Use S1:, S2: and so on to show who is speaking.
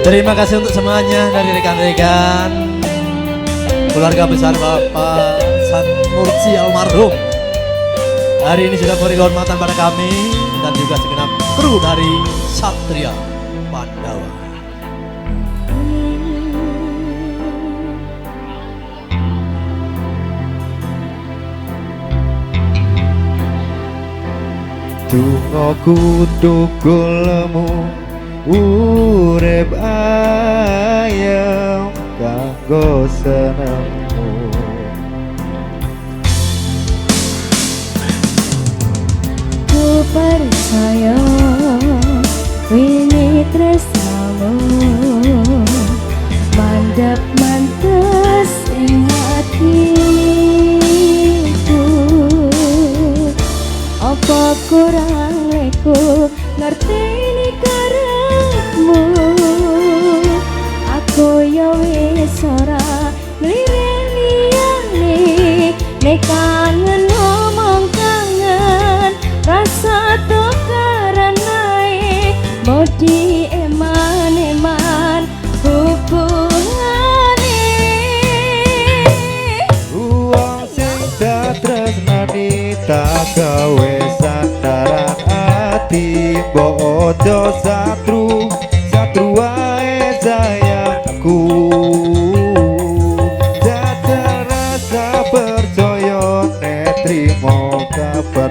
S1: Terima kasih untuk semuanya dari rekan-rekan keluarga besar Bapak Sanmursi almarhum. Hari ini sudah memberi kehormatan pada kami dan juga segenap kru dari Satria Pandawa.
S2: Tungo kudu golemu urip ayam kanggo senengmu.
S3: Ku percaya wini tresnamu mandap mantes ing atiku. Apa kurang leku ngerteni karepmu. Aku ya wis ora nglireni nek kangen ngomong kangen rasa tukaran naik bodi eman-eman hubungane.
S2: Uang sing tak tresnani tak gawe sandaran ati. Mbok ojo satru wae sayangku. Jajal rasa percaya nek trimo kabar